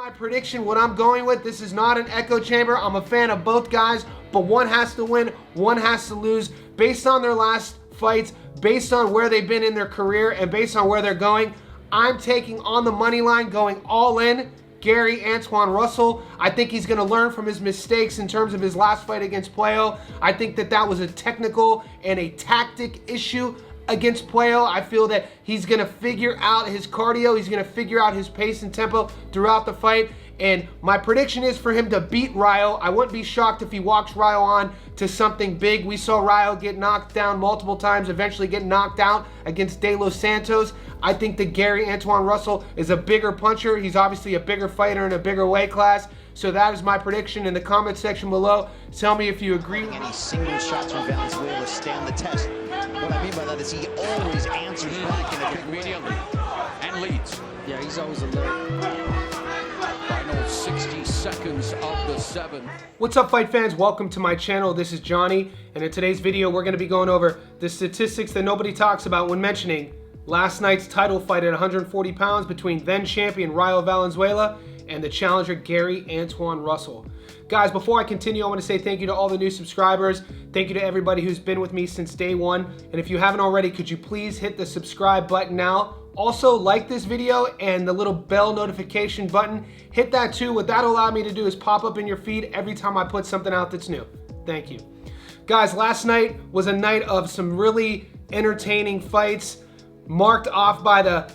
My prediction, what I'm going with, this is not an echo chamber. I'm a fan of both guys, but one has to win, one has to lose. Based on their last fights, based on where they've been in their career, and based on where they're going, I'm taking on the money line, going all in, Gary Antoine Russell. I think he's going to learn from his mistakes in terms of his last fight against Puello. I think that was a technical and a tactic issue against Puello. I feel that he's going to figure out his cardio. He's going to figure out his pace and tempo throughout the fight. And my prediction is for him to beat Rayo. I wouldn't be shocked if he walks Rayo on to something big. We saw Rayo get knocked down multiple times, eventually get knocked out against De Los Santos. I think that Gary Antoine Russell is a bigger puncher. He's obviously a bigger fighter in a bigger weight class. So that is my prediction. In the comment section below, tell me if you agree. Any single shots from Valenzuela stand the test. What I mean by that is he always answers back in a big media and leads. Yeah, he's always alert. Final 60 seconds of the 7th. What's up, fight fans? Welcome to my channel. This is Johnny, and in today's video, we're going to be going over the statistics that nobody talks about when mentioning last night's title fight at 140 pounds between then champion Rayo Valenzuela and the challenger Gary Antoine Russell. Guys, before I continue, I want to say thank you to all the new subscribers. Thank you to everybody who's been with me since day one. And if you haven't already, could you please hit the subscribe button now? Also, like this video and the little bell notification button. Hit that too. What that'll allow me to do is pop up in your feed every time I put something out that's new. Thank you. Guys, last night was a night of some really entertaining fights, marked off by the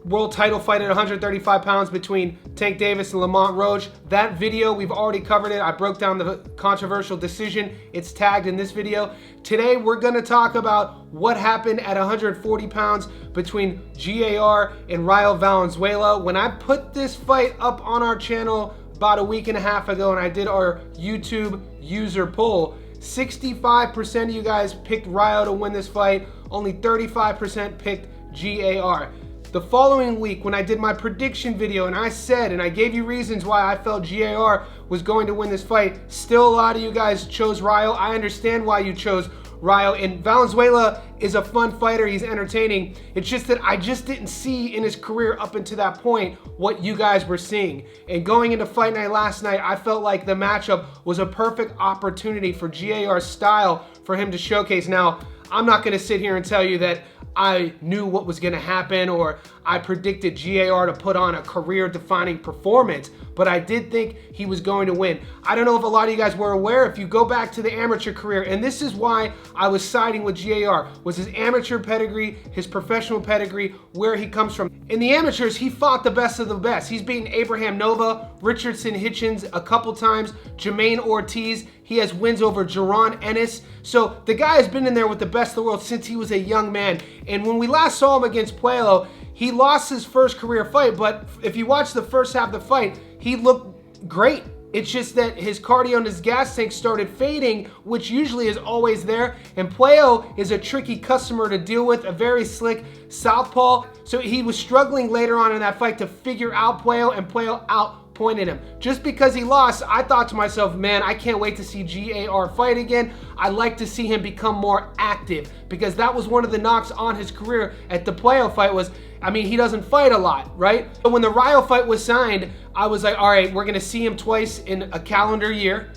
world title fight at 135 pounds between Tank Davis and Lamont Roach. That video, we've already covered it. I broke down the controversial decision. It's tagged in this video. Today, we're gonna talk about what happened at 140 pounds between GAR and Rayo Valenzuela. When I put this fight up on our channel about a week and a half ago and I did our YouTube user poll, 65% of you guys picked Rayo to win this fight. Only 35% picked GAR. The following week, when I did my prediction video and I said, and I gave you reasons why I felt GAR was going to win this fight, still a lot of you guys chose Rayo. I understand why you chose Rayo, and Valenzuela is a fun fighter. He's entertaining. It's just that I just didn't see in his career up until that point what you guys were seeing. And going into fight night last night, I felt like the matchup was a perfect opportunity for GAR's style for him to showcase. Now, I'm not going to sit here and tell you that I knew what was going to happen or I predicted GAR to put on a career-defining performance, but I did think he was going to win. I don't know if a lot of you guys were aware. If you go back to the amateur career, and this is why I was siding with GAR, was his amateur pedigree, his professional pedigree, where he comes from. In the amateurs, he fought the best of the best. He's beaten Abraham Nova, Richardson Hitchens a couple times, Jermaine Ortiz. He has wins over Jaron Ennis. So the guy has been in there with the best of the world since he was a young man. And when we last saw him against Puello, he lost his first career fight, but if you watch the first half of the fight, he looked great. It's just that his cardio and his gas tank started fading, which usually is always there. And Puello is a tricky customer to deal with, a very slick southpaw. So he was struggling later on in that fight to figure out Puello, and Puello outpointed him. Just because he lost, I thought to myself, man, I can't wait to see GAR fight again. I'd like to see him become more active, because that was one of the knocks on his career at the Puello fight was, I mean, he doesn't fight a lot, right? But when the Rayo fight was signed, I was like, all right, we're gonna see him twice in a calendar year,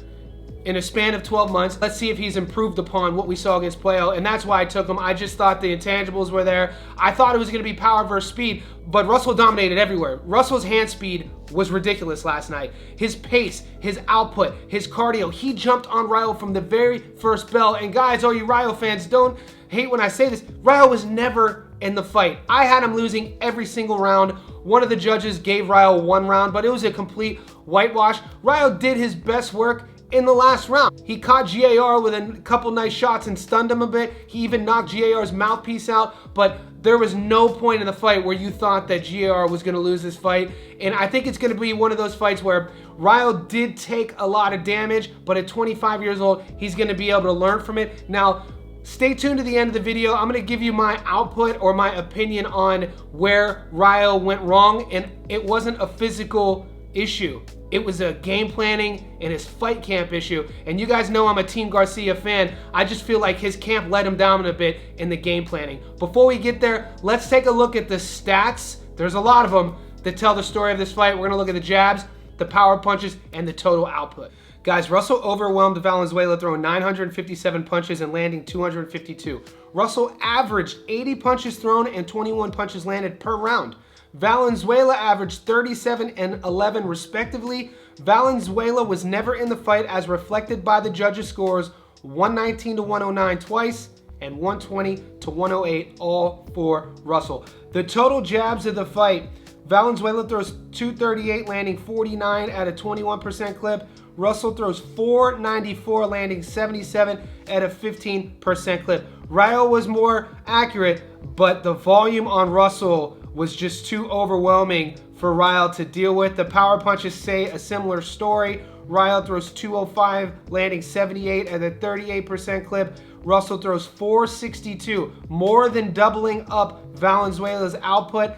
in a span of 12 months. Let's see if he's improved upon what we saw against Puello, and that's why I took him. I just thought the intangibles were there. I thought it was gonna be power versus speed, but Russell dominated everywhere. Russell's hand speed was ridiculous last night. His pace, his output, his cardio, he jumped on Rayo from the very first bell. And guys, all you Rayo fans, don't hate when I say this, Rayo was never in the fight. I had him losing every single round. One of the judges gave Rayo one round, but it was a complete whitewash. Rayo did his best work in the last round. He caught GAR with a couple nice shots and stunned him a bit. He even knocked GAR's mouthpiece out, but there was no point in the fight where you thought that GAR was gonna lose this fight. And I think it's gonna be one of those fights where Rayo did take a lot of damage, but at 25 years old, he's gonna be able to learn from it. Now, stay tuned to the end of the video. I'm gonna give you my output or my opinion on where Rayo went wrong, and it wasn't a physical issue. It was a game planning and his fight camp issue. And you guys know I'm a Team Garcia fan. I just feel like his camp let him down a bit in the game planning. Before we get there, let's take a look at the stats. There's a lot of them that tell the story of this fight. We're gonna look at the jabs, the power punches, and the total output. Guys, Russell overwhelmed Valenzuela, throwing 957 punches and landing 252. Russell averaged 80 punches thrown and 21 punches landed per round. Valenzuela averaged 37 and 11 respectively. Valenzuela was never in the fight as reflected by the judges' scores, 119 to 109 twice and 120 to 108 all for Russell. The total jabs of the fight: Valenzuela throws 238, landing 49 at a 21% clip. Russell throws 494, landing 77 at a 15% clip. Rayo was more accurate, but the volume on Russell was just too overwhelming for Rayo to deal with. The power punches say a similar story. Rayo throws 205, landing 78 at a 38% clip. Russell throws 462, more than doubling up Valenzuela's output,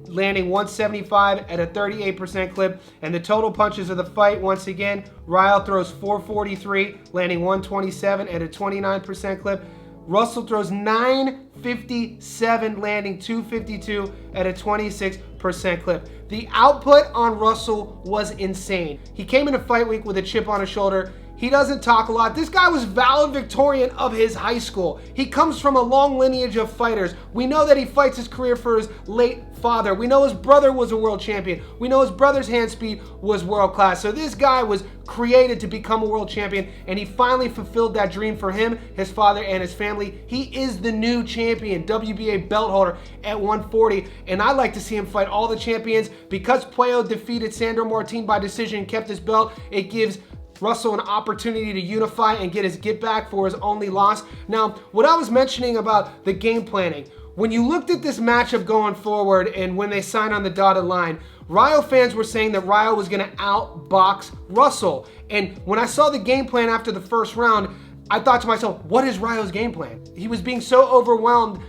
landing 175 at a 38% clip. And the total punches of the fight, once again, Rayo throws 443, landing 127 at a 29% clip. Russell throws 957, landing 252 at a 26% clip. The output on Russell was insane. He came into fight week with a chip on his shoulder. He doesn't talk a lot. This guy was valedictorian of his high school. He comes from a long lineage of fighters. We know that he fights his career for his late father. We know his brother was a world champion. We know his brother's hand speed was world class. So this guy was created to become a world champion, and he finally fulfilled that dream for him, his father, and his family. He is the new champion, WBA belt holder at 140, and I'd like to see him fight all the champions. Because Puello defeated Sandro Martin by decision and kept his belt, it gives Russell an opportunity to unify and get his get back for his only loss. Now, what I was mentioning about the game planning, when you looked at this matchup going forward and when they signed on the dotted line, Rayo fans were saying that Rayo was going to outbox Russell. And when I saw the game plan after the first round, I thought to myself, what is Rayo's game plan? He was being so overwhelmed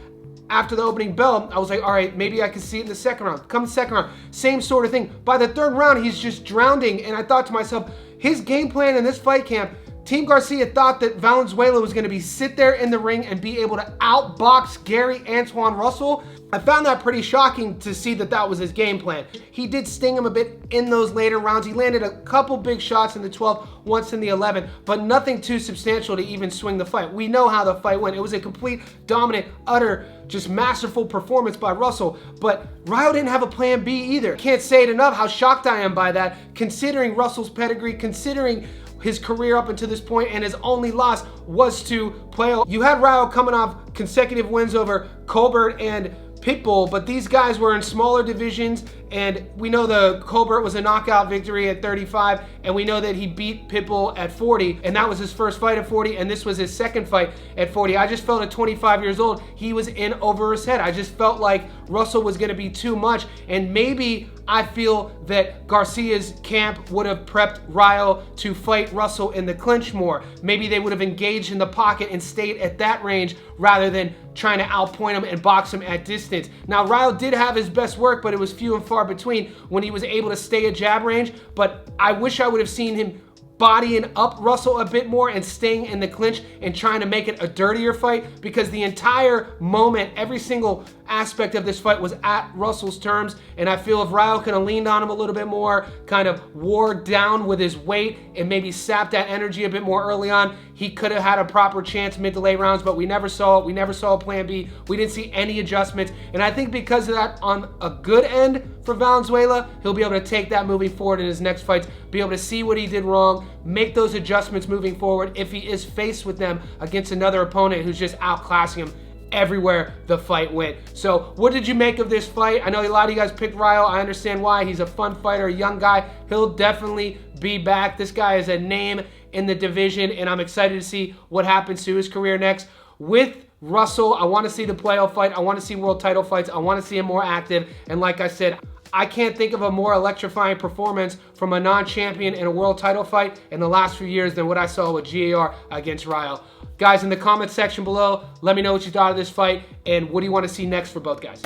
after the opening bell. I was like, all right, maybe I can see it in the second round. Come the second round, same sort of thing. By the third round, he's just drowning. And I thought to myself, his game plan in this fight camp, Team Garcia thought that Valenzuela was going to sit there in the ring and be able to outbox Gary Antoine Russell. I found that pretty shocking to see that that was his game plan. He did sting him a bit in those later rounds. He landed a couple big shots in the 12th, once in the 11th, but nothing too substantial to even swing the fight. We know how the fight went. It was a complete, dominant, utter, just masterful performance by Russell, but Rayo didn't have a plan B either. Can't say it enough how shocked I am by that, considering Russell's pedigree, considering his career up until this point, and his only loss was to Puello. You had Rayo coming off consecutive wins over Colbert and Pitbull, but these guys were in smaller divisions, and we know the Colbert was a knockout victory at 35, and we know that he beat Pitbull at 40, and that was his first fight at 40, and this was his second fight at 40. I just felt at 25 years old, he was in over his head. I just felt like Russell was going to be too much, and maybe I feel that Garcia's camp would have prepped Rayo to fight Russell in the clinch more. Maybe they would have engaged in the pocket and stayed at that range rather than trying to outpoint him and box him at distance. Now, Rayo did have his best work, but it was few and far between when he was able to stay at jab range. But I wish I would have seen him bodying up Russell a bit more and staying in the clinch and trying to make it a dirtier fight, because the entire moment, every single aspect of this fight was at Russell's terms. And I feel if Rayo could have leaned on him a little bit more, kind of wore down with his weight and maybe sapped that energy a bit more early on, he could have had a proper chance mid to late rounds, but we never saw it. We never saw a plan B. We didn't see any adjustments. And I think because of that, on a good end for Valenzuela, he'll be able to take that moving forward in his next fights, be able to see what he did wrong, make those adjustments moving forward if he is faced with them against another opponent who's just outclassing him everywhere the fight went. So what did you make of this fight? I know a lot of you guys picked Rayo. I understand why. He's a fun fighter, a young guy. He'll definitely be back. This guy is a name in the division, and I'm excited to see what happens to his career next. With Russell, I want to see the playoff fight. I want to see world title fights. I want to see him more active. And like I said, I can't think of a more electrifying performance from a non-champion in a world title fight in the last few years than what I saw with GAR against Rayo. Guys, in the comment section below, let me know what you thought of this fight and what do you want to see next for both guys.